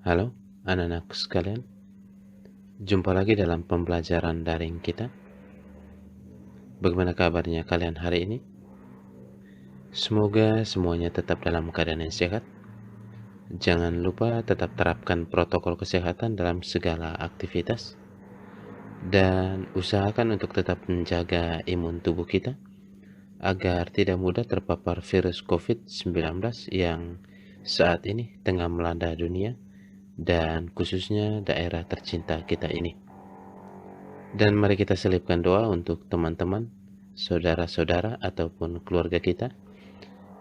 Halo anak-anak sekalian, jumpa lagi dalam pembelajaran daring kita. Bagaimana kabarnya kalian hari ini? Semoga semuanya tetap dalam keadaan yang sehat. Jangan lupa tetap terapkan protokol kesehatan dalam segala aktivitas. Dan usahakan untuk tetap menjaga imun tubuh kita agar tidak mudah terpapar virus COVID-19 yang saat ini tengah melanda dunia dan khususnya daerah tercinta kita ini. Dan mari kita selipkan doa untuk teman-teman, saudara-saudara, ataupun keluarga kita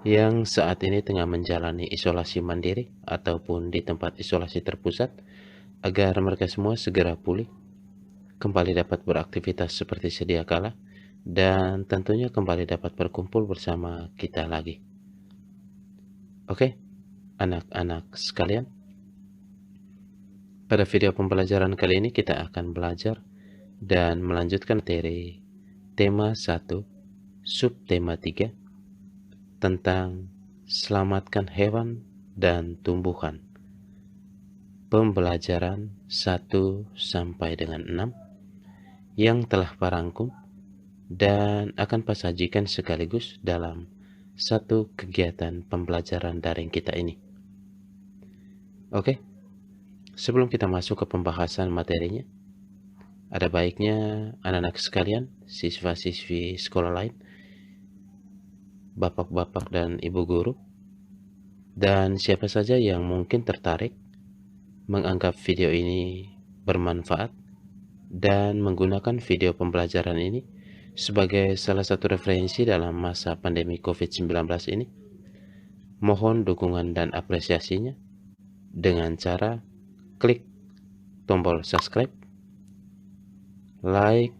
yang saat ini tengah menjalani isolasi mandiri ataupun di tempat isolasi terpusat, agar mereka semua segera pulih, kembali dapat beraktivitas seperti sedia kala, dan tentunya kembali dapat berkumpul bersama kita lagi. Oke, anak-anak sekalian, pada video pembelajaran kali ini kita akan belajar dan melanjutkan materi tema 1, subtema 3, tentang selamatkan hewan dan tumbuhan. Pembelajaran 1 sampai dengan 6 yang telah parangkum dan akan pasajikan sekaligus dalam satu kegiatan pembelajaran daring kita ini. Oke, sebelum kita masuk ke pembahasan materinya, ada baiknya anak-anak sekalian, siswa-siswi sekolah lain, bapak-bapak dan ibu guru, dan siapa saja yang mungkin tertarik menganggap video ini bermanfaat dan menggunakan video pembelajaran ini sebagai salah satu referensi dalam masa pandemi COVID-19 ini, mohon dukungan dan apresiasinya dengan cara klik tombol subscribe, like,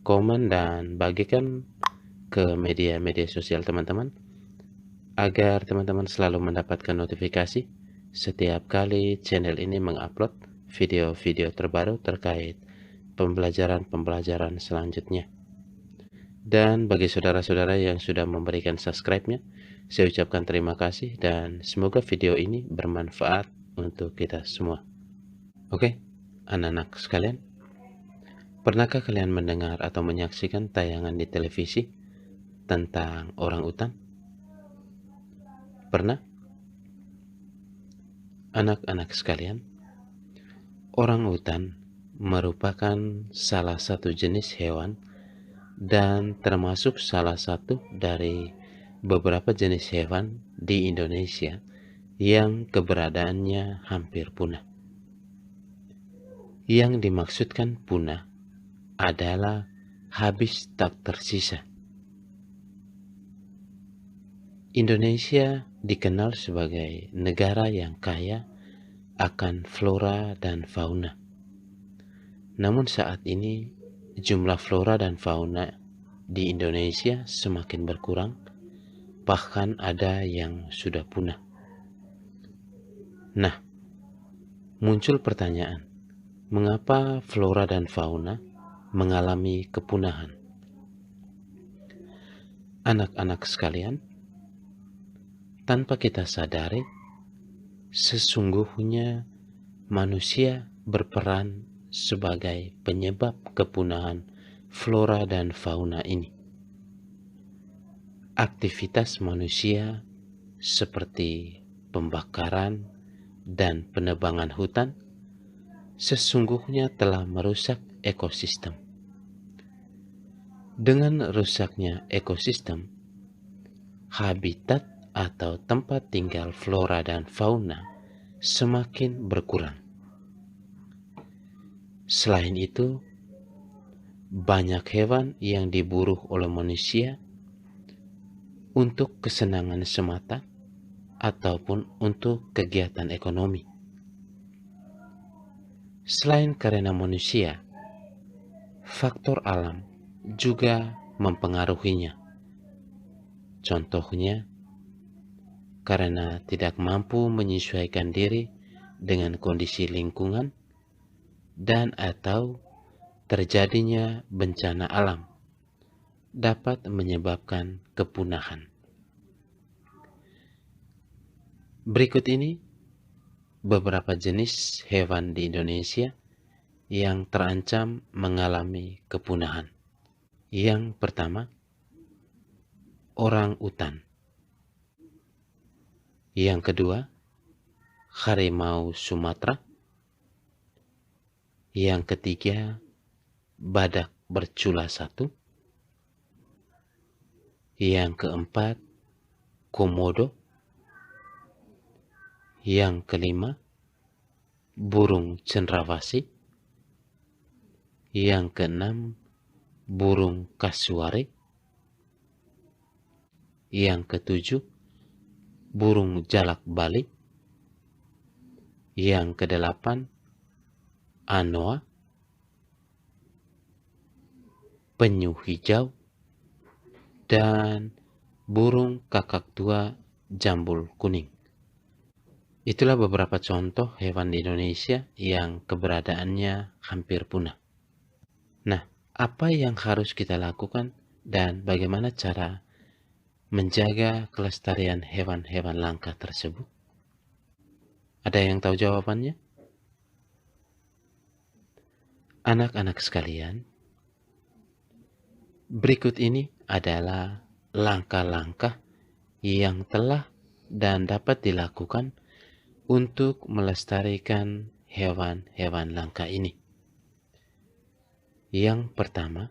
komen, dan bagikan ke media-media sosial teman-teman agar teman-teman selalu mendapatkan notifikasi setiap kali channel ini mengupload video-video terbaru terkait pembelajaran-pembelajaran selanjutnya. Dan bagi saudara-saudara yang sudah memberikan subscribe-nya, saya ucapkan terima kasih dan semoga video ini bermanfaat untuk kita semua. Oke, anak-anak sekalian, pernahkah kalian mendengar atau menyaksikan tayangan di televisi tentang orang utan? Pernah? Anak-anak sekalian, orang utan merupakan salah satu jenis hewan dan termasuk salah satu dari beberapa jenis hewan di Indonesia yang keberadaannya hampir punah. Yang dimaksudkan punah adalah habis tak tersisa. Indonesia dikenal sebagai negara yang kaya akan flora dan fauna. Namun saat ini jumlah flora dan fauna di Indonesia semakin berkurang, bahkan ada yang sudah punah. Nah, muncul pertanyaan, mengapa flora dan fauna mengalami kepunahan? Anak-anak sekalian, tanpa kita sadari, sesungguhnya manusia berperan sebagai penyebab kepunahan flora dan fauna ini. Aktivitas manusia seperti pembakaran dan penebangan hutan sesungguhnya telah merusak ekosistem. Dengan rusaknya ekosistem, habitat atau tempat tinggal flora dan fauna semakin berkurang. Selain itu, banyak hewan yang diburu oleh manusia untuk kesenangan semata ataupun untuk kegiatan ekonomi. Selain karena manusia, faktor alam juga mempengaruhinya. Contohnya, karena tidak mampu menyesuaikan diri dengan kondisi lingkungan dan atau terjadinya bencana alam dapat menyebabkan kepunahan. Berikut ini beberapa jenis hewan di Indonesia yang terancam mengalami kepunahan. Yang pertama, orang utan. Yang kedua, harimau Sumatera. Yang ketiga, badak bercula satu. Yang keempat, komodo. Yang kelima, burung cendrawasih. Yang keenam, burung kasuari. Yang ketujuh, burung jalak bali. Yang kedelapan, anoa, penyu hijau, dan burung kakak tua jambul kuning. Itulah beberapa contoh hewan di Indonesia yang keberadaannya hampir punah. Nah, apa yang harus kita lakukan dan bagaimana cara menjaga kelestarian hewan-hewan langka tersebut? Ada yang tahu jawabannya? Anak-anak sekalian, berikut ini adalah langkah-langkah yang telah dan dapat dilakukan untuk melestarikan hewan-hewan langka ini. Yang pertama,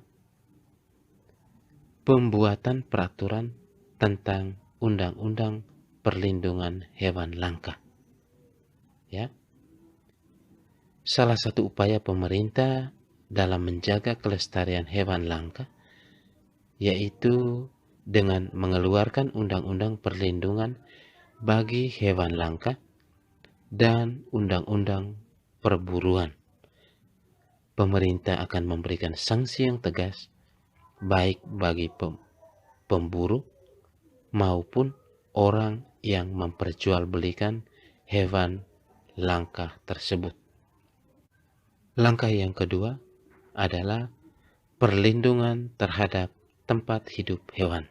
pembuatan peraturan tentang Undang-Undang Perlindungan Hewan Langka. Ya. Salah satu upaya pemerintah dalam menjaga kelestarian hewan langka yaitu dengan mengeluarkan Undang-Undang Perlindungan bagi Hewan Langka dan Undang-Undang Perburuan. Pemerintah akan memberikan sanksi yang tegas baik bagi pemburu maupun orang yang memperjualbelikan hewan langka tersebut. Langkah yang kedua adalah perlindungan terhadap tempat hidup hewan.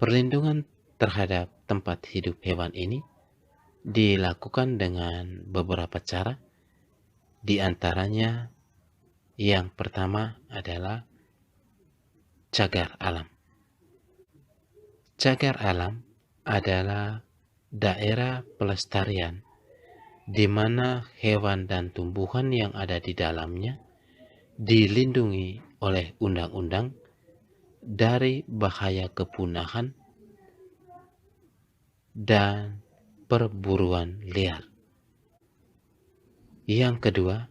Perlindungan terhadap tempat hidup hewan ini dilakukan dengan beberapa cara. Di antaranya yang pertama adalah cagar alam. Cagar alam adalah daerah pelestarian di mana hewan dan tumbuhan yang ada di dalamnya dilindungi oleh undang-undang dari bahaya kepunahan dan perburuan liar. Yang kedua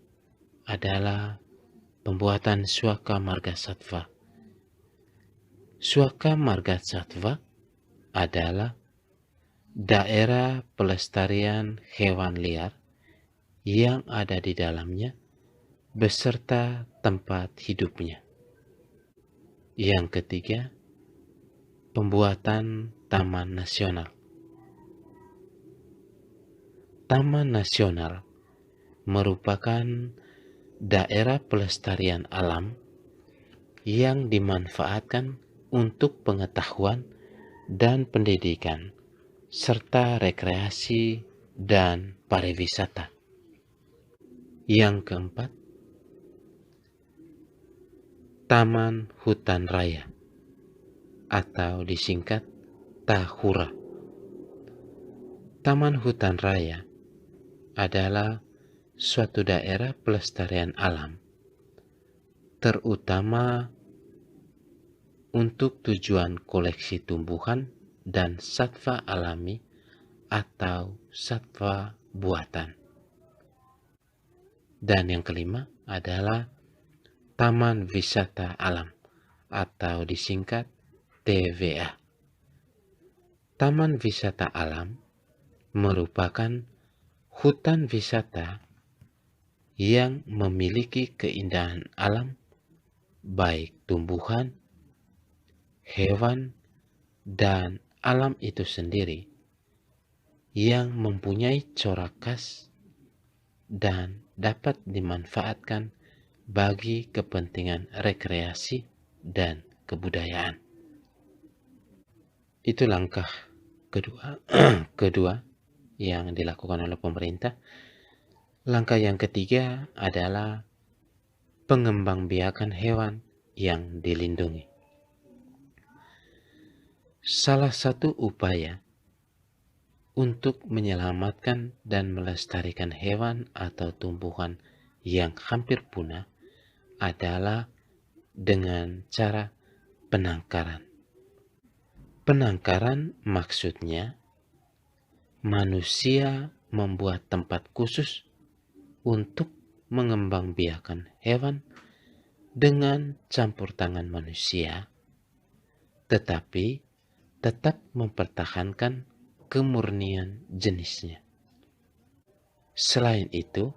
adalah pembuatan Suaka Marga Satwa. Suaka Marga Satwa adalah daerah pelestarian hewan liar yang ada di dalamnya beserta tempat hidupnya. Yang ketiga, pembuatan Taman Nasional. Taman Nasional merupakan daerah pelestarian alam yang dimanfaatkan untuk pengetahuan dan pendidikan, serta rekreasi dan pariwisata. Yang keempat, Taman Hutan Raya atau disingkat Tahura. Taman Hutan Raya adalah suatu daerah pelestarian alam, terutama untuk tujuan koleksi tumbuhan dan satwa alami atau satwa buatan. Dan yang kelima adalah Taman Wisata Alam atau disingkat TVA. Taman Wisata Alam merupakan hutan wisata yang memiliki keindahan alam, baik tumbuhan, hewan, dan alam itu sendiri yang mempunyai corak khas dan dapat dimanfaatkan bagi kepentingan rekreasi dan kebudayaan. Itu langkah kedua. Kedua, yang dilakukan oleh pemerintah. Langkah yang ketiga adalah pengembangbiakan hewan yang dilindungi. Salah satu upaya untuk menyelamatkan dan melestarikan hewan atau tumbuhan yang hampir punah adalah dengan cara penangkaran. Penangkaran maksudnya manusia membuat tempat khusus untuk mengembangbiakan hewan dengan campur tangan manusia, tetapi tetap mempertahankan kemurnian jenisnya. Selain itu,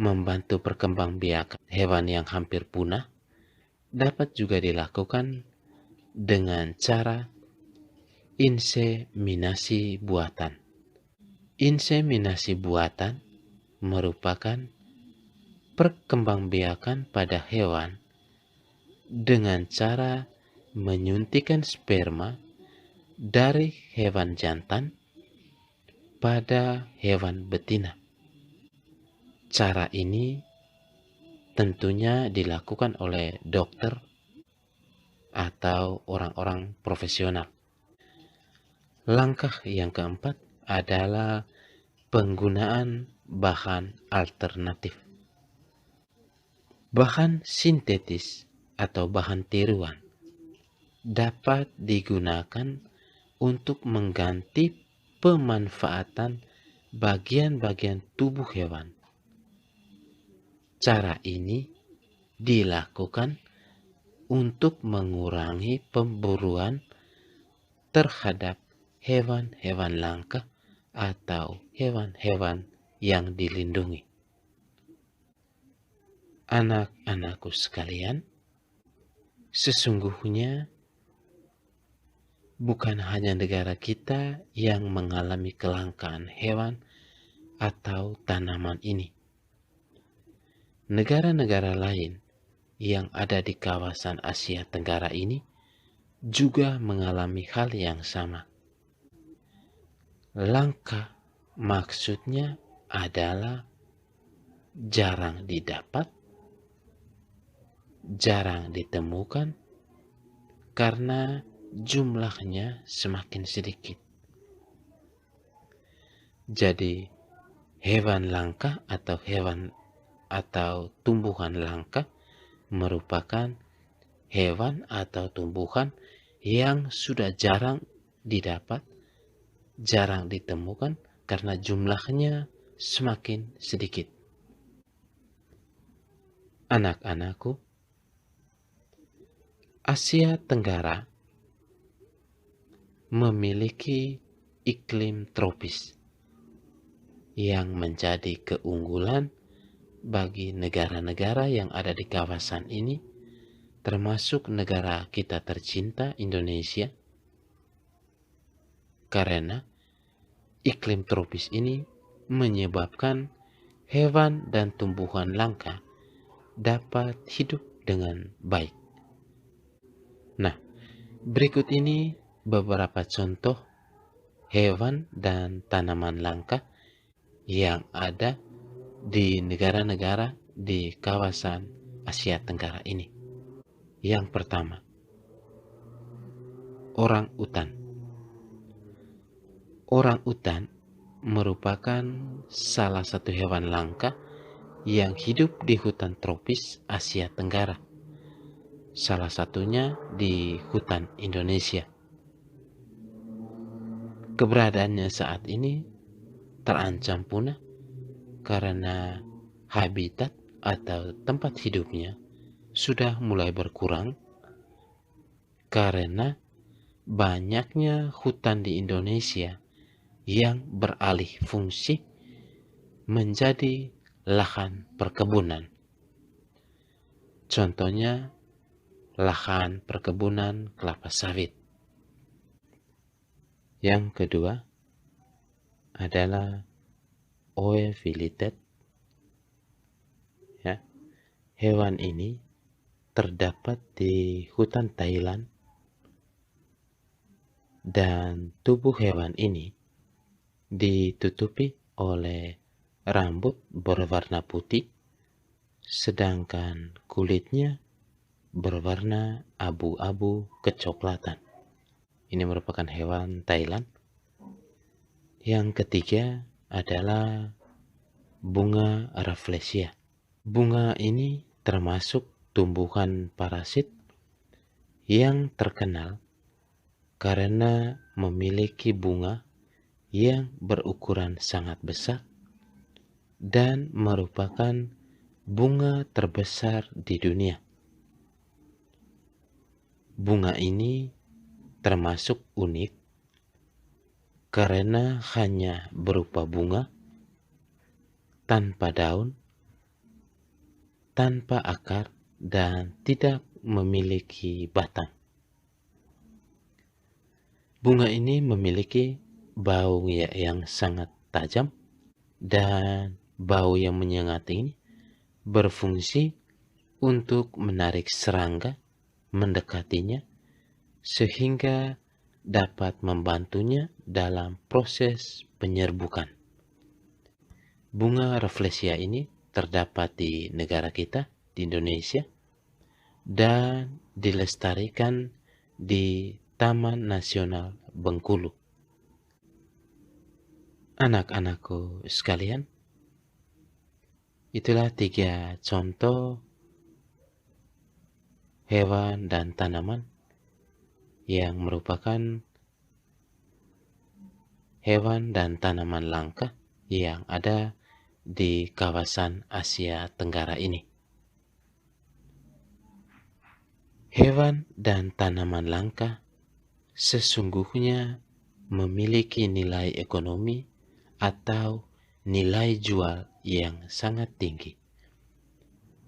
membantu perkembangbiakan hewan yang hampir punah dapat juga dilakukan dengan cara inseminasi buatan. Inseminasi buatan merupakan perkembangbiakan pada hewan dengan cara menyuntikkan sperma dari hewan jantan pada hewan betina. Cara ini tentunya dilakukan oleh dokter atau orang-orang profesional. Langkah yang keempat adalah penggunaan bahan alternatif. Bahan sintetis atau bahan tiruan dapat digunakan untuk mengganti pemanfaatan bagian-bagian tubuh hewan. Cara ini dilakukan untuk mengurangi pemburuan terhadap hewan-hewan langka atau hewan-hewan yang dilindungi. Anak-anakku sekalian, sesungguhnya bukan hanya negara kita yang mengalami kelangkaan hewan atau tanaman ini. Negara-negara lain yang ada di kawasan Asia Tenggara ini juga mengalami hal yang sama. Langka maksudnya adalah jarang didapat, jarang ditemukan, karena jumlahnya semakin sedikit. Jadi, hewan langka atau tumbuhan langka merupakan hewan atau tumbuhan yang sudah jarang didapat, jarang ditemukan karena jumlahnya semakin sedikit. Anak-anakku, Asia Tenggara memiliki iklim tropis yang menjadi keunggulan bagi negara-negara yang ada di kawasan ini, termasuk negara kita tercinta Indonesia, karena iklim tropis ini menyebabkan hewan dan tumbuhan langka dapat hidup dengan baik. Nah, berikut ini beberapa contoh hewan dan tanaman langka yang ada di negara-negara di kawasan Asia Tenggara ini. Yang pertama, orang utan. Orang utan merupakan salah satu hewan langka yang hidup di hutan tropis Asia Tenggara. Salah satunya di hutan Indonesia. Keberadaannya saat ini terancam punah karena habitat atau tempat hidupnya sudah mulai berkurang karena banyaknya hutan di Indonesia yang beralih fungsi menjadi lahan perkebunan. Contohnya lahan perkebunan kelapa sawit. Yang kedua adalah oevillitet. Ya, hewan ini terdapat di hutan Thailand, dan tubuh hewan ini ditutupi oleh rambut berwarna putih, sedangkan kulitnya berwarna abu-abu kecoklatan. Ini merupakan hewan Thailand. Yang ketiga adalah bunga rafflesia. Bunga ini termasuk tumbuhan parasit yang terkenal karena memiliki bunga yang berukuran sangat besar dan merupakan bunga terbesar di dunia. Bunga ini termasuk unik karena hanya berupa bunga, tanpa daun, tanpa akar, dan tidak memiliki batang. Bunga ini memiliki bau yang sangat tajam, dan bau yang menyengat ini berfungsi untuk menarik serangga mendekatinya sehingga dapat membantunya dalam proses penyerbukan. Bunga rafflesia ini terdapat di negara kita, di Indonesia, dan dilestarikan di Taman Nasional Bengkulu. Anak-anakku sekalian, itulah 3 contoh hewan dan tanaman yang merupakan hewan dan tanaman langka yang ada di kawasan Asia Tenggara ini. Hewan dan tanaman langka sesungguhnya memiliki nilai ekonomi atau nilai jual yang sangat tinggi.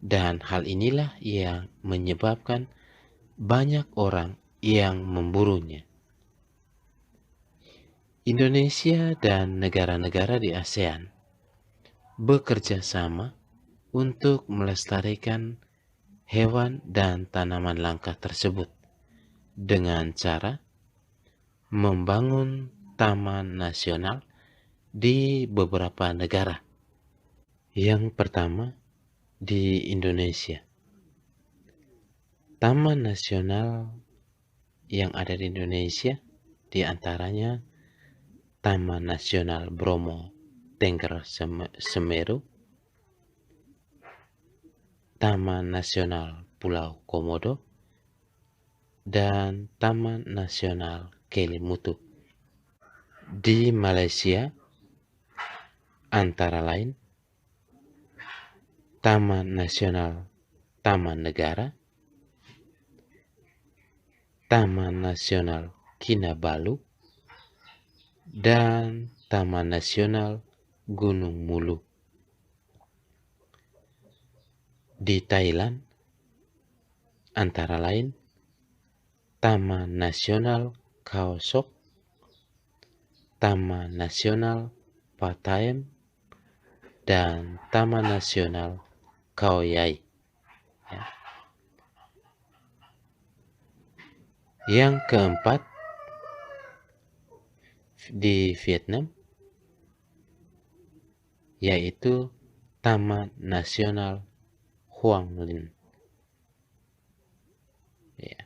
Dan hal inilah yang menyebabkan banyak orang yang memburunya. Indonesia dan negara-negara di ASEAN bekerja sama untuk melestarikan hewan dan tanaman langka tersebut dengan cara membangun taman nasional di beberapa negara. Yang pertama, di Indonesia. Taman nasional yang ada di Indonesia di antaranya Taman Nasional Bromo Tengger Semeru, Taman Nasional Pulau Komodo, dan Taman Nasional Kelimutu. Di Malaysia, antara lain Taman Nasional Taman Negara, Taman Nasional Kinabalu, dan Taman Nasional Gunung Mulu. Di Thailand, antara lain Taman Nasional Khao Sok, Taman Nasional Pataem, dan Taman Nasional Khao Yai. Ya. Yang keempat, di Vietnam, yaitu Taman Nasional Hoang Linh. Ya.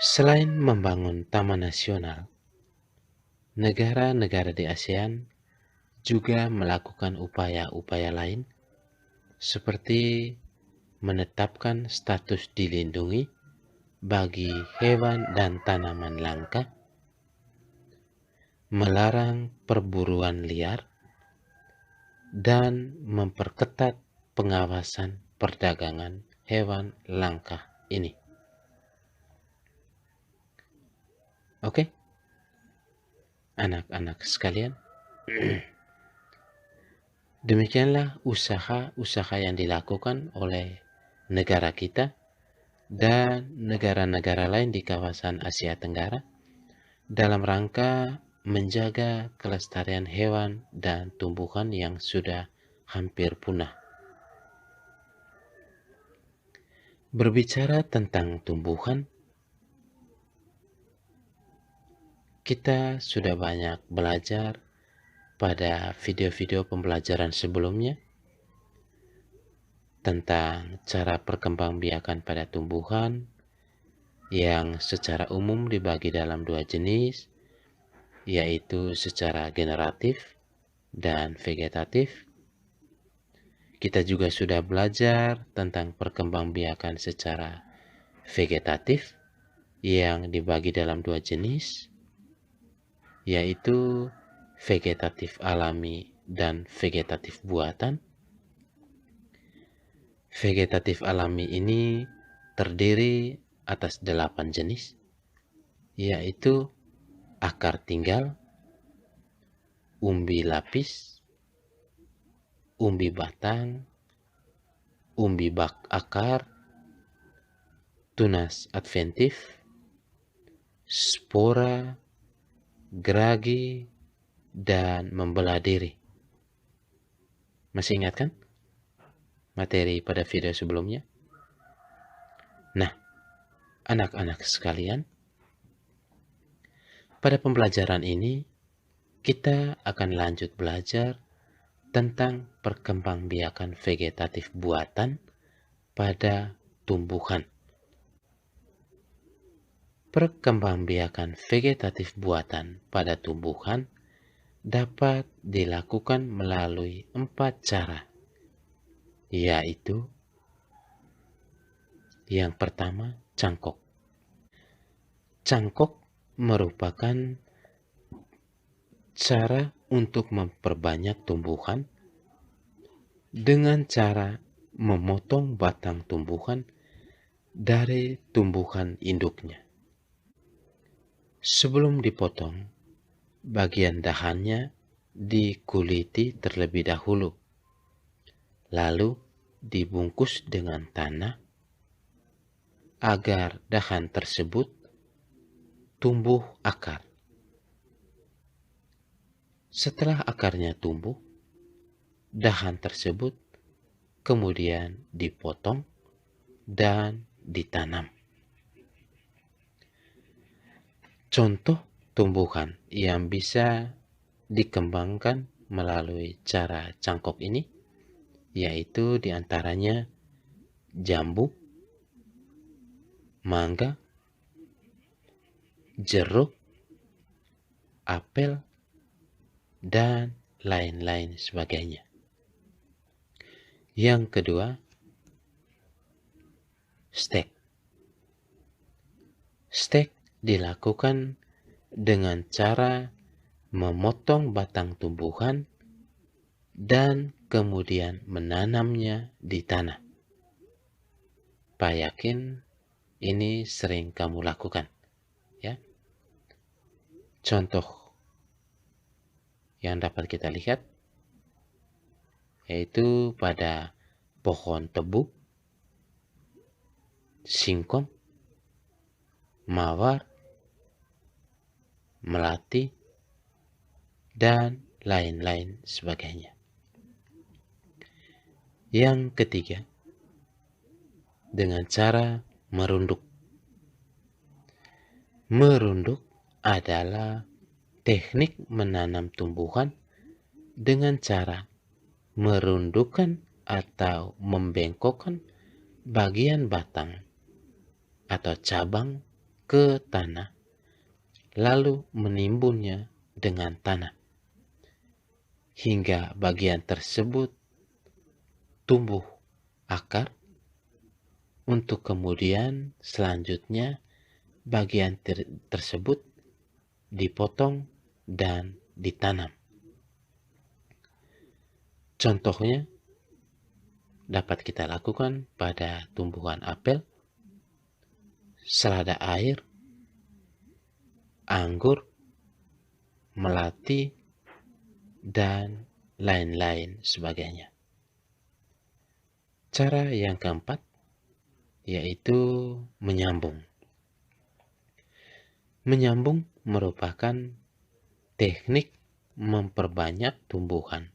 Selain membangun taman nasional, negara-negara di ASEAN juga melakukan upaya-upaya lain seperti menetapkan status dilindungi bagi hewan dan tanaman langka, melarang perburuan liar, dan memperketat pengawasan perdagangan hewan langka ini. Oke, anak-anak sekalian, demikianlah usaha-usaha yang dilakukan oleh negara kita dan negara-negara lain di kawasan Asia Tenggara dalam rangka menjaga kelestarian hewan dan tumbuhan yang sudah hampir punah. Berbicara tentang tumbuhan, Kita sudah banyak belajar pada video-video pembelajaran sebelumnya tentang cara perkembangbiakan pada tumbuhan yang secara umum dibagi dalam dua jenis, yaitu secara generatif dan vegetatif. Kita juga sudah belajar tentang perkembangbiakan secara vegetatif yang dibagi dalam dua jenis, yaitu vegetatif alami dan vegetatif buatan. Vegetatif alami ini terdiri atas 8 jenis, yaitu akar tinggal, umbi lapis, umbi batang, umbi bak akar, tunas adventif, spora, geragi, dan membelah diri. Masih ingat kan materi pada video sebelumnya? Nah, anak-anak sekalian, pada pembelajaran ini kita akan lanjut belajar tentang perkembangbiakan vegetatif buatan pada tumbuhan. Perkembangbiakan vegetatif buatan pada tumbuhan dapat dilakukan melalui 4 cara, yaitu yang pertama, cangkok. Cangkok merupakan cara untuk memperbanyak tumbuhan dengan cara memotong batang tumbuhan dari tumbuhan induknya. Sebelum dipotong, bagian dahannya dikuliti terlebih dahulu, lalu dibungkus dengan tanah agar dahan tersebut tumbuh akar. Setelah akarnya tumbuh, dahan tersebut kemudian dipotong dan ditanam. Contoh tumbuhan yang bisa dikembangkan melalui cara cangkok ini, yaitu diantaranya jambu, mangga, jeruk, apel, dan lain-lain sebagainya. Yang kedua, stek. Stek dilakukan dengan cara memotong batang tumbuhan dan kemudian menanamnya di tanah. Pak yakin ini sering kamu lakukan, ya. Contoh yang dapat kita lihat yaitu pada pohon tebu, singkong, mawar, melati, dan lain-lain sebagainya. Yang ketiga, dengan cara merunduk. Merunduk adalah teknik menanam tumbuhan dengan cara merundukkan atau membengkokkan bagian batang atau cabang ke tanah, lalu menimbunnya dengan tanah hingga bagian tersebut tumbuh akar, untuk kemudian selanjutnya bagian tersebut dipotong dan ditanam. Contohnya dapat kita lakukan pada tumbuhan apel, selada air, anggur, melati, dan lain-lain sebagainya. Cara yang keempat yaitu menyambung. Menyambung merupakan teknik memperbanyak tumbuhan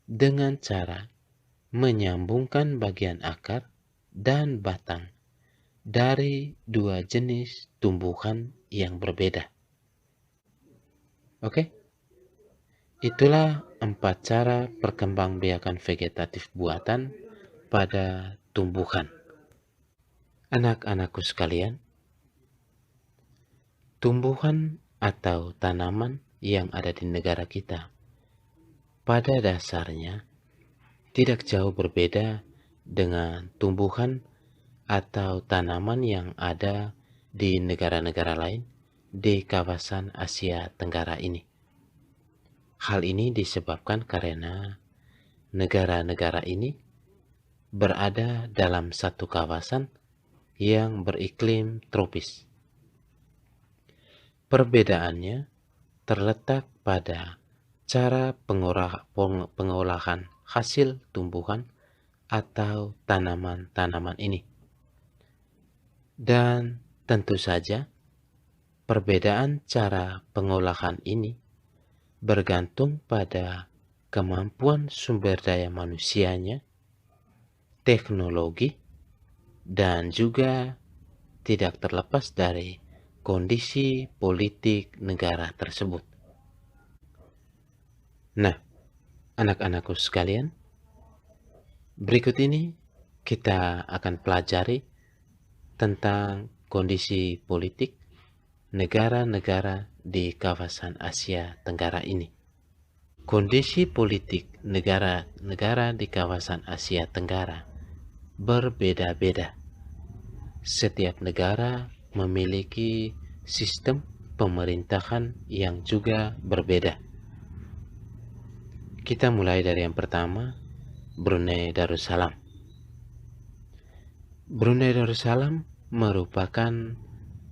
dengan cara menyambungkan bagian akar dan batang dari dua jenis tumbuhan yang berbeda. Oke, itulah 4 cara perkembangbiakan vegetatif buatan pada tumbuhan. Anak-anakku sekalian, tumbuhan atau tanaman yang ada di negara kita pada dasarnya tidak jauh berbeda dengan tumbuhan atau tanaman yang ada di negara-negara lain di kawasan Asia Tenggara ini. Hal ini disebabkan karena negara-negara ini berada dalam satu kawasan yang beriklim tropis. Perbedaannya terletak pada cara pengolahan hasil tumbuhan atau tanaman-tanaman ini. Dan tentu saja perbedaan cara pengolahan ini bergantung pada kemampuan sumber daya manusianya, teknologi, dan juga tidak terlepas dari kondisi politik negara tersebut. Nah, anak-anakku sekalian, berikut ini kita akan pelajari tentang kondisi politik negara-negara di kawasan Asia Tenggara ini. Kondisi politik negara-negara di kawasan Asia Tenggara berbeda-beda. Setiap negara memiliki sistem pemerintahan yang juga berbeda. Kita mulai dari yang pertama, Brunei Darussalam. Brunei Darussalam merupakan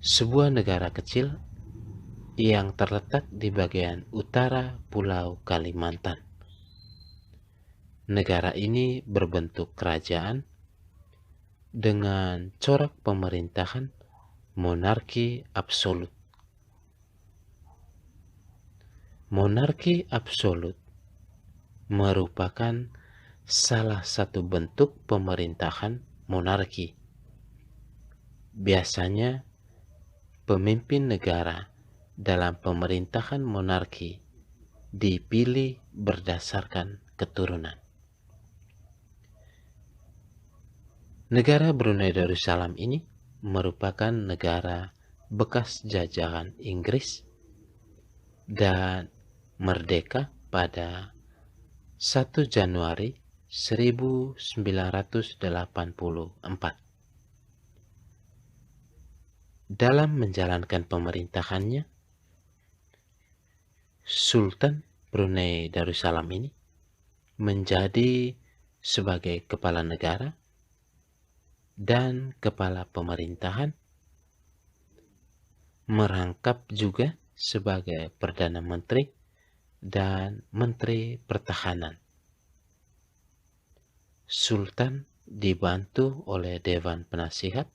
sebuah negara kecil yang terletak di bagian utara Pulau Kalimantan. Negara ini berbentuk kerajaan dengan corak pemerintahan monarki absolut. Monarki absolut merupakan salah satu bentuk pemerintahan monarki. Biasanya pemimpin negara dalam pemerintahan monarki dipilih berdasarkan keturunan. Negara Brunei Darussalam ini merupakan negara bekas jajahan Inggris dan merdeka pada 1 Januari 1984. Dalam menjalankan pemerintahannya, Sultan Brunei Darussalam ini menjadi sebagai kepala negara dan kepala pemerintahan, merangkap juga sebagai Perdana Menteri dan Menteri Pertahanan. Sultan dibantu oleh Dewan Penasihat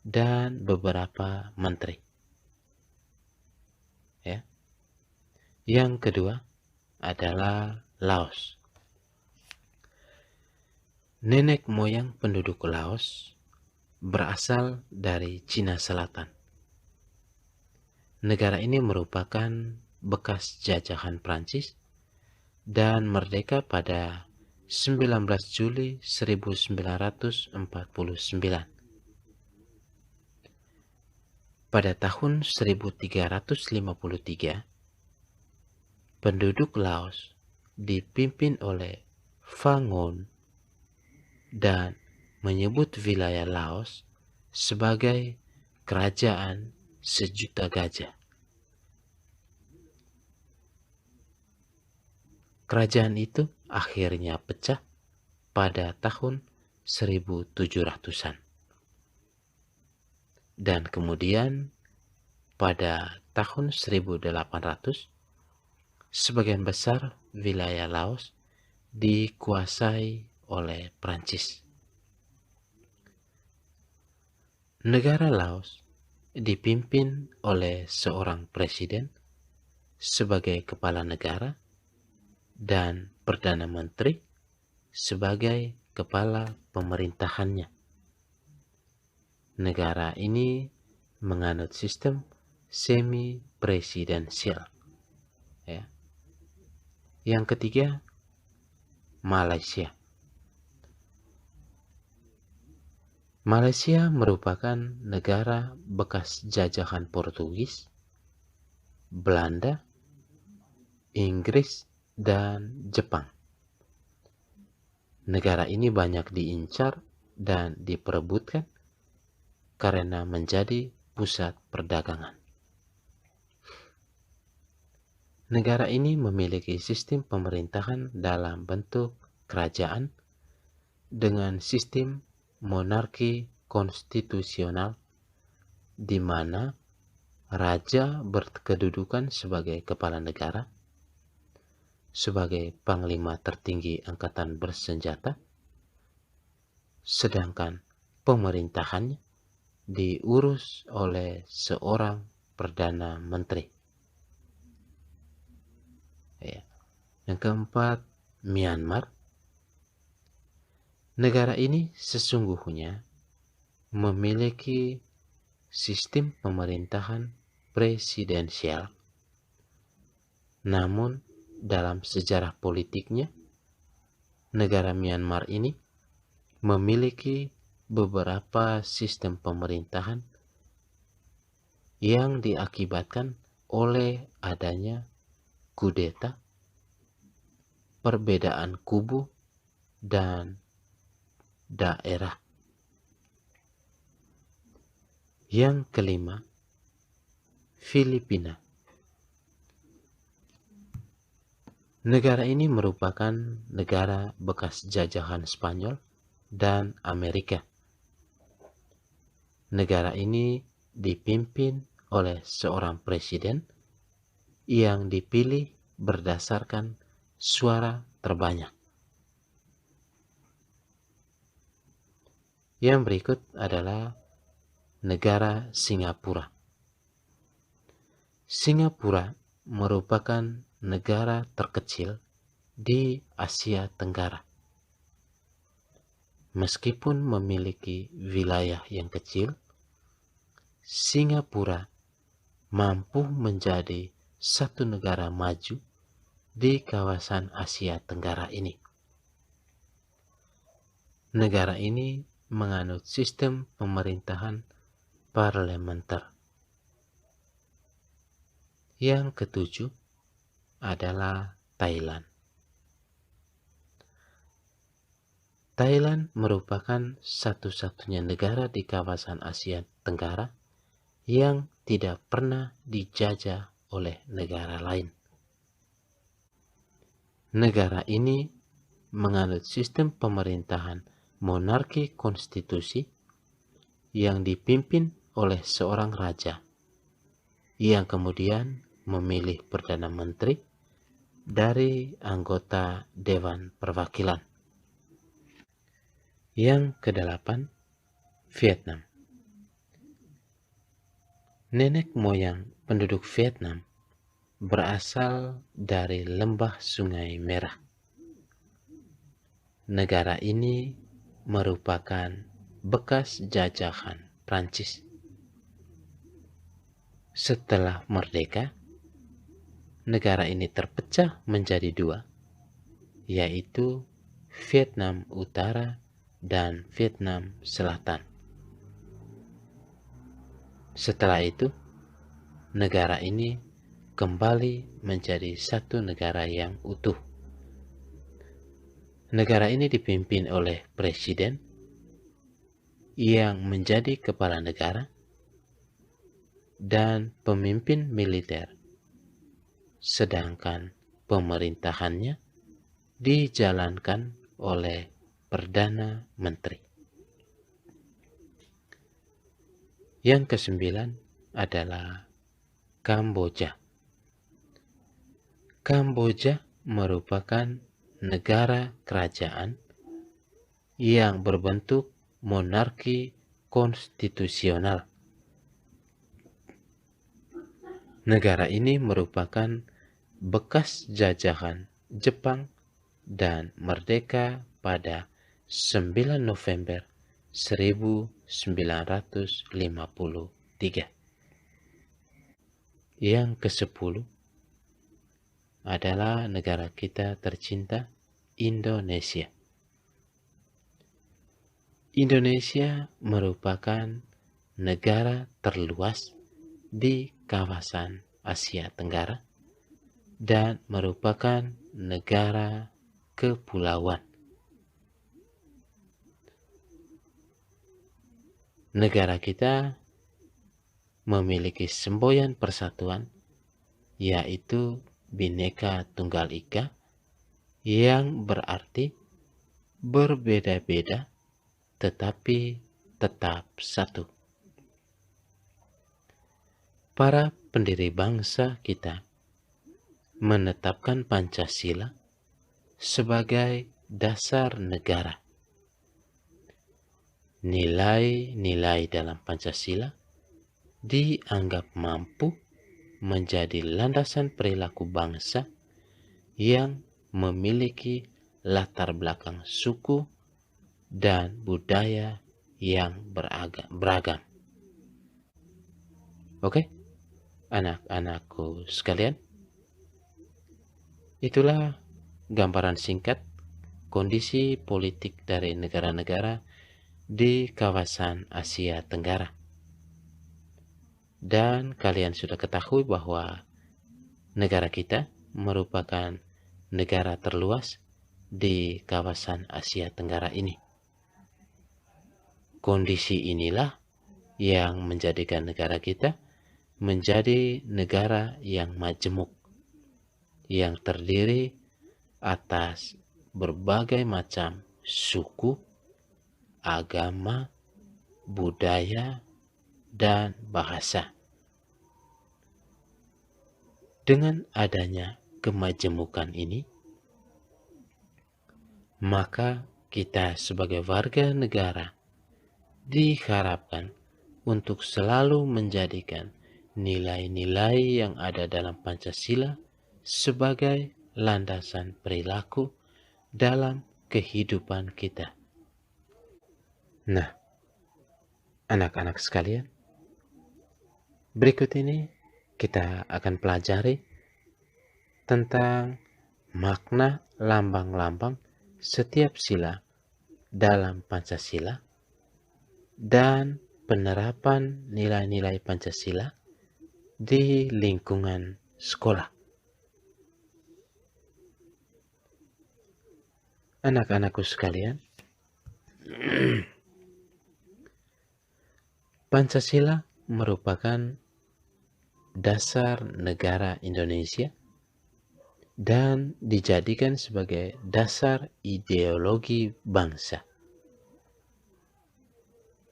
dan beberapa menteri. Ya. Yang kedua adalah Laos. Nenek moyang penduduk Laos berasal dari Cina Selatan. Negara ini merupakan bekas jajahan Prancis dan merdeka pada 19 Juli 1949. Pada tahun 1353, penduduk Laos dipimpin oleh Fangon dan menyebut wilayah Laos sebagai kerajaan sejuta gajah. Kerajaan itu akhirnya pecah pada tahun 1700-an. Dan kemudian pada tahun 1800, sebagian besar wilayah Laos dikuasai oleh Prancis. Negara Laos dipimpin oleh seorang presiden sebagai kepala negara dan Perdana Menteri sebagai kepala pemerintahannya. Negara ini menganut sistem semi-presidensial. Yang ketiga, Malaysia. Malaysia merupakan negara bekas jajahan Portugis, Belanda, Inggris, dan Jepang. Negara ini banyak diincar dan diperebutkan karena menjadi pusat perdagangan. Negara ini memiliki sistem pemerintahan dalam bentuk kerajaan dengan sistem monarki konstitusional di mana raja berkedudukan sebagai kepala negara, sebagai panglima tertinggi angkatan bersenjata, sedangkan pemerintahannya diurus oleh seorang Perdana Menteri. Yang keempat, Myanmar. Negara ini sesungguhnya memiliki sistem pemerintahan presidensial, namun dalam sejarah politiknya, negara Myanmar ini memiliki beberapa sistem pemerintahan yang diakibatkan oleh adanya kudeta, perbedaan kubu, dan daerah. Yang kelima, Filipina. Negara ini merupakan negara bekas jajahan Spanyol dan Amerika. Negara ini dipimpin oleh seorang presiden yang dipilih berdasarkan suara terbanyak. Yang berikut adalah negara Singapura. Singapura merupakan negara terkecil di Asia Tenggara. Meskipun memiliki wilayah yang kecil, Singapura mampu menjadi satu negara maju di kawasan Asia Tenggara ini. Negara ini menganut sistem pemerintahan parlementer. Yang ketujuh adalah Thailand. Thailand merupakan satu-satunya negara di kawasan Asia Tenggara yang tidak pernah dijajah oleh negara lain. Negara ini menganut sistem pemerintahan monarki konstitusi yang dipimpin oleh seorang raja yang kemudian memilih Perdana Menteri dari anggota Dewan Perwakilan. Yang kedelapan, Vietnam. Nenek moyang penduduk Vietnam berasal dari lembah Sungai Merah. Negara ini merupakan bekas jajahan Prancis. Setelah merdeka, negara ini terpecah menjadi dua, yaitu Vietnam Utara dan Vietnam Selatan. Setelah itu, negara ini kembali menjadi satu negara yang utuh. Negara ini dipimpin oleh presiden yang menjadi kepala negara dan pemimpin militer, sedangkan pemerintahannya dijalankan oleh Perdana Menteri. Yang kesembilan adalah Kamboja. Kamboja merupakan negara kerajaan yang berbentuk monarki konstitusional. Negara ini merupakan bekas jajahan Jepang dan merdeka pada 9 November 1953. Yang ke-10, adalah negara kita tercinta, Indonesia. Indonesia merupakan negara terluas di kawasan Asia Tenggara dan merupakan negara kepulauan. Negara kita memiliki semboyan persatuan, yaitu Bhinneka Tunggal Ika, yang berarti berbeda-beda tetapi tetap satu. Para pendiri bangsa kita menetapkan Pancasila sebagai dasar negara. Nilai-nilai dalam Pancasila dianggap mampu menjadi landasan perilaku bangsa yang memiliki latar belakang suku dan budaya yang beragam. Oke, anak-anakku sekalian, itulah gambaran singkat kondisi politik dari negara-negara di kawasan Asia Tenggara. Dan kalian sudah ketahui bahwa negara kita merupakan negara terluas di kawasan Asia Tenggara ini. Kondisi inilah yang menjadikan negara kita menjadi negara yang majemuk, yang terdiri atas berbagai macam suku, agama, budaya, dan bahasa. Dengan adanya kemajemukan ini, maka kita sebagai warga negara diharapkan untuk selalu menjadikan nilai-nilai yang ada dalam Pancasila sebagai landasan perilaku dalam kehidupan kita. Nah, anak-anak sekalian, berikut ini kita akan pelajari tentang makna lambang-lambang setiap sila dalam Pancasila dan penerapan nilai-nilai Pancasila di lingkungan sekolah. Anak-anakku sekalian, Pancasila merupakan dasar negara Indonesia dan dijadikan sebagai dasar ideologi bangsa.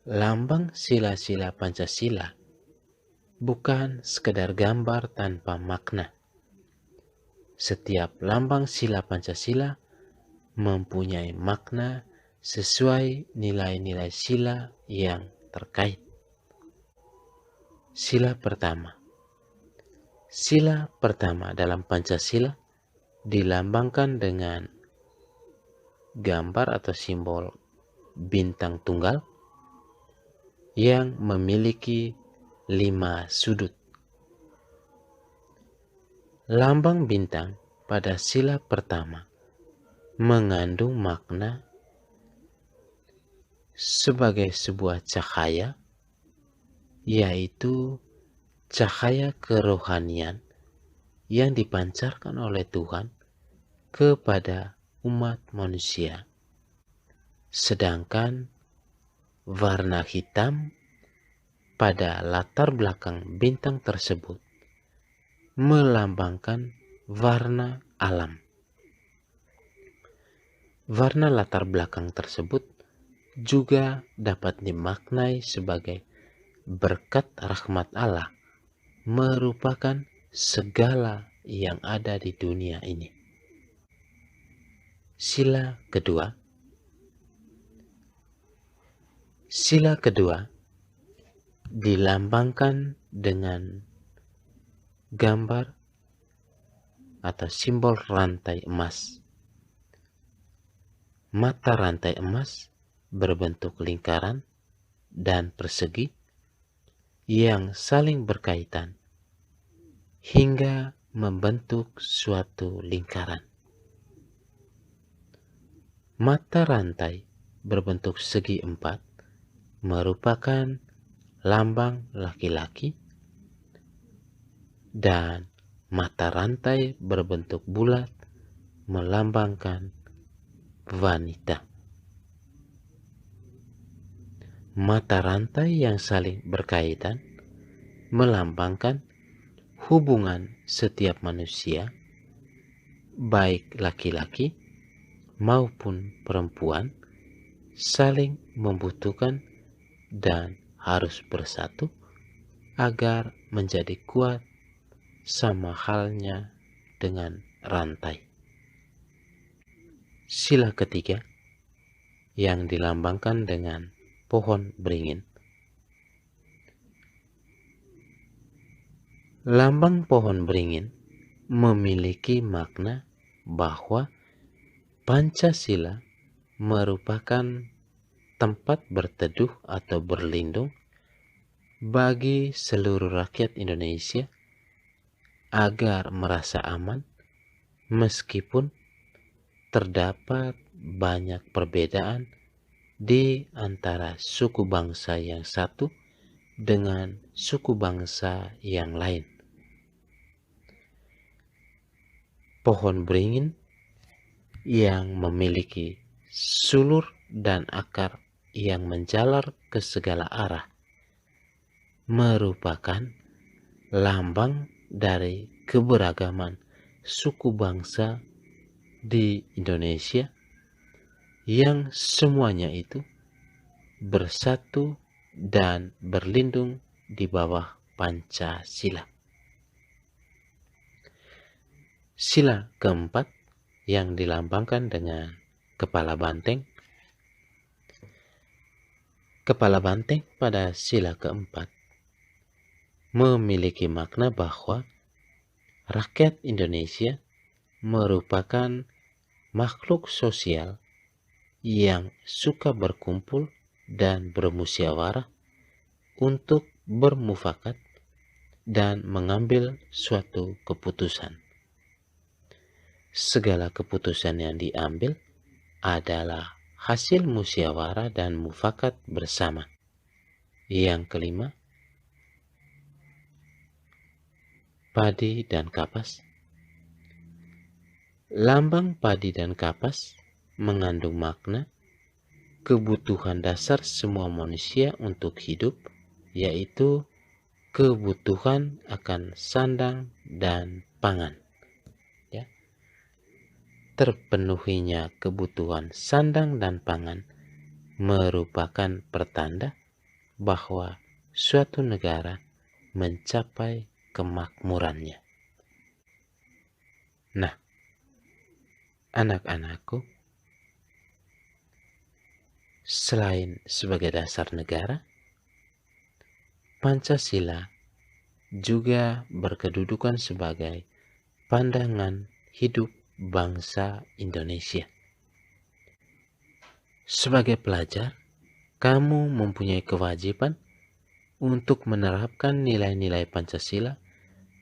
Lambang sila-sila Pancasila bukan sekedar gambar tanpa makna. Setiap lambang sila Pancasila mempunyai makna sesuai nilai-nilai sila yang terkait. Sila pertama. Sila pertama dalam Pancasila dilambangkan dengan gambar atau simbol bintang tunggal yang memiliki 5 sudut. Lambang bintang pada sila pertama mengandung makna sebagai sebuah cahaya, yaitu cahaya kerohanian yang dipancarkan oleh Tuhan kepada umat manusia. Sedangkan warna hitam pada latar belakang bintang tersebut melambangkan warna alam. Warna latar belakang tersebut juga dapat dimaknai sebagai berkat rahmat Allah merupakan segala yang ada di dunia ini. Sila kedua. Sila kedua dilambangkan dengan gambar atau simbol rantai emas. Mata rantai emas berbentuk lingkaran dan persegi yang saling berkaitan hingga membentuk suatu lingkaran. Mata rantai berbentuk segi empat merupakan lambang laki-laki, dan mata rantai berbentuk bulat melambangkan wanita. Mata rantai yang saling berkaitan melambangkan hubungan setiap manusia, baik laki-laki maupun perempuan, saling membutuhkan dan harus bersatu agar menjadi kuat, sama halnya dengan rantai. Sila ketiga yang dilambangkan dengan pohon beringin. Lambang pohon beringin memiliki makna bahwa Pancasila merupakan tempat berteduh atau berlindung bagi seluruh rakyat Indonesia agar merasa aman meskipun terdapat banyak perbedaan di antara suku bangsa yang satu dengan suku bangsa yang lain. Pohon beringin yang memiliki sulur dan akar yang menjalar ke segala arah merupakan lambang dari keberagaman suku bangsa di Indonesia yang semuanya itu bersatu dan berlindung di bawah Pancasila. Sila keempat yang dilambangkan dengan kepala banteng. Kepala banteng pada sila keempat memiliki makna bahwa rakyat Indonesia merupakan makhluk sosial yang suka berkumpul dan bermusyawarah untuk bermufakat dan mengambil suatu keputusan. Segala keputusan yang diambil adalah hasil musyawarah dan mufakat bersama. Yang kelima, padi dan kapas. Lambang padi dan kapas mengandung makna kebutuhan dasar semua manusia untuk hidup, yaitu kebutuhan akan sandang dan pangan. Ya. Terpenuhinya kebutuhan sandang dan pangan merupakan pertanda bahwa suatu negara mencapai kemakmurannya. Nah, anak-anakku, selain sebagai dasar negara, Pancasila juga berkedudukan sebagai pandangan hidup bangsa Indonesia. Sebagai pelajar, kamu mempunyai kewajiban untuk menerapkan nilai-nilai Pancasila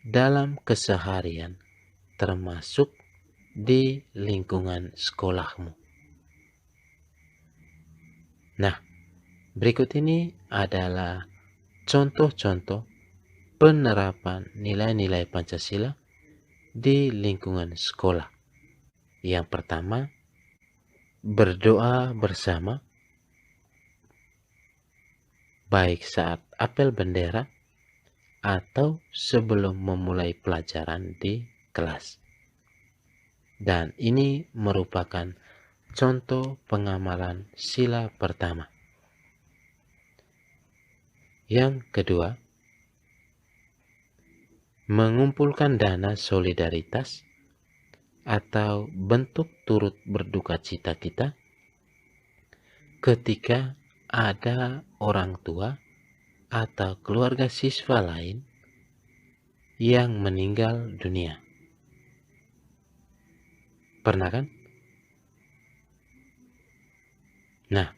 dalam keseharian, termasuk di lingkungan sekolahmu. Nah, berikut ini adalah contoh-contoh penerapan nilai-nilai Pancasila di lingkungan sekolah. Yang pertama, berdoa bersama, baik saat apel bendera atau sebelum memulai pelajaran di kelas. Dan ini merupakan contoh pengamalan sila pertama. Yang kedua, mengumpulkan dana solidaritas atau bentuk turut berduka cita kita ketika ada orang tua atau keluarga siswa lain yang meninggal dunia. Pernah kan? Nah,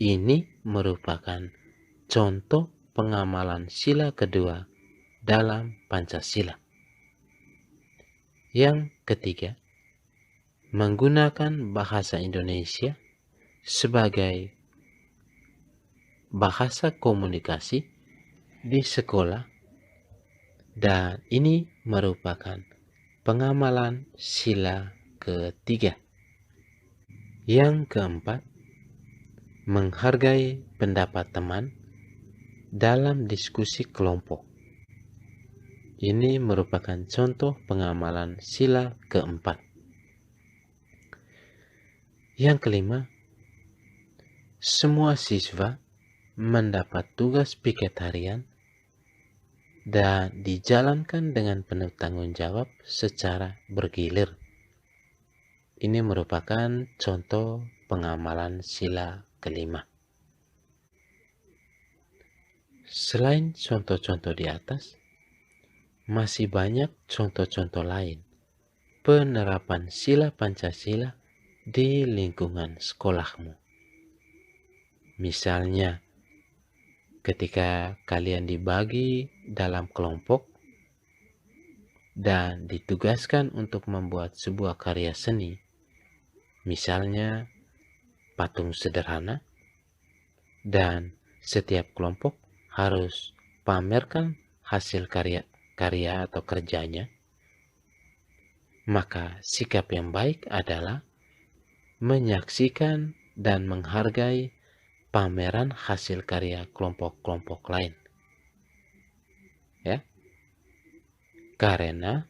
ini merupakan contoh pengamalan sila kedua dalam Pancasila. Yang ketiga, menggunakan bahasa Indonesia sebagai bahasa komunikasi di sekolah, dan ini merupakan pengamalan sila ketiga. Yang keempat, menghargai pendapat teman dalam diskusi kelompok. Ini merupakan contoh pengamalan sila keempat. Yang kelima, semua siswa mendapat tugas piket harian dan dijalankan dengan penuh tanggung jawab secara bergilir. Ini merupakan contoh pengamalan sila kelima. Selain contoh-contoh di atas, masih banyak contoh-contoh lain penerapan sila Pancasila di lingkungan sekolahmu. Misalnya, ketika kalian dibagi dalam kelompok dan ditugaskan untuk membuat sebuah karya seni, misalnya patung sederhana, dan setiap kelompok harus pamerkan hasil karya atau kerjanya, maka sikap yang baik adalah menyaksikan dan menghargai pameran hasil karya kelompok-kelompok lain. Ya. Karena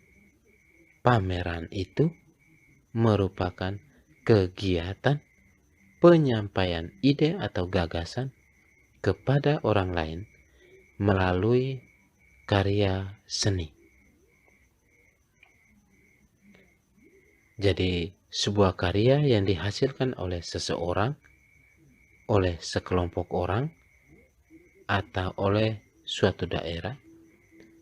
pameran itu merupakan kegiatan penyampaian ide atau gagasan kepada orang lain melalui karya seni. Jadi, sebuah karya yang dihasilkan oleh seseorang, oleh sekelompok orang, atau oleh suatu daerah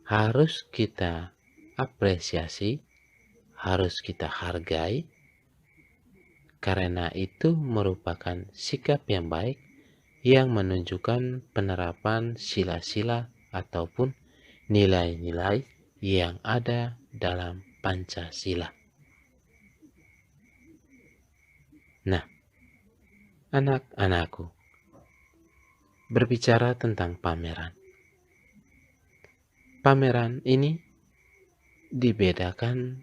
harus kita apresiasi, harus kita hargai, karena itu merupakan sikap yang baik yang menunjukkan penerapan sila-sila ataupun nilai-nilai yang ada dalam Pancasila. Nah, anak-anakku, berbicara tentang pameran. Pameran ini dibedakan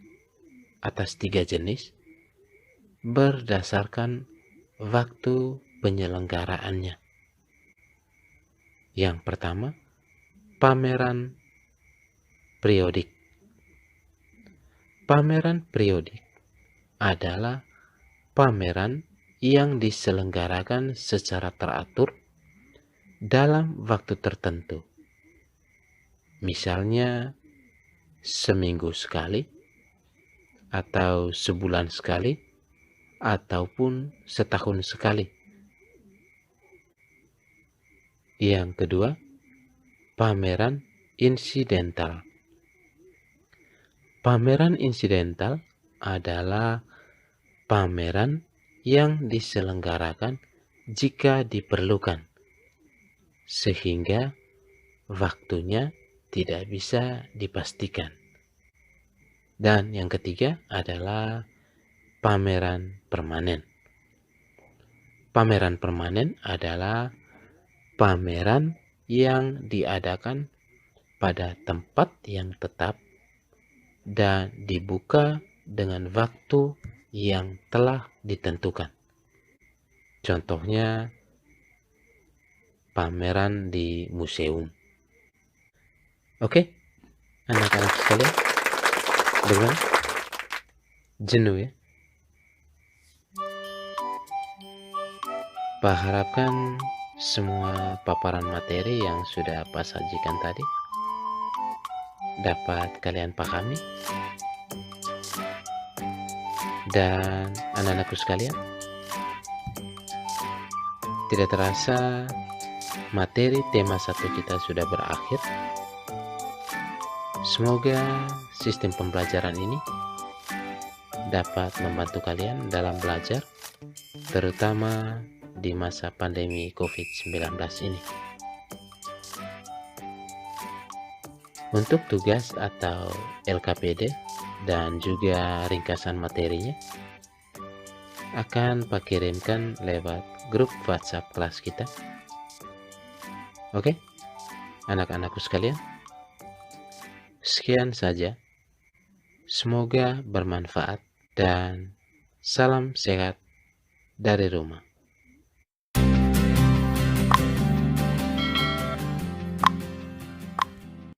atas 3 jenis berdasarkan waktu penyelenggaraannya. Yang pertama, pameran periodik. Pameran periodik adalah pameran yang diselenggarakan secara teratur dalam waktu tertentu. Misalnya seminggu sekali, atau sebulan sekali, ataupun setahun sekali. Yang kedua, pameran insidental. Pameran insidental adalah pameran yang diselenggarakan jika diperlukan, sehingga waktunya tidak bisa dipastikan. Dan yang ketiga adalah pameran permanen. Pameran permanen adalah pameran yang diadakan pada tempat yang tetap dan dibuka dengan waktu yang telah ditentukan. Contohnya, pameran di museum. Oke, anak-anak sekalian, dengan jenuh ya? Pak harapkan semua paparan materi yang sudah Pak sajikan tadi dapat kalian pahami. Dan anak-anakku sekalian, tidak terasa materi tema 1 kita sudah berakhir. Semoga sistem pembelajaran ini dapat membantu kalian dalam belajar, terutama di masa pandemi COVID-19 ini. Untuk tugas atau LKPD, dan juga ringkasan materinya akan Pak kirimkan lewat grup WhatsApp kelas kita. Oke, anak-anakku sekalian, sekian saja. Semoga bermanfaat dan salam sehat dari rumah.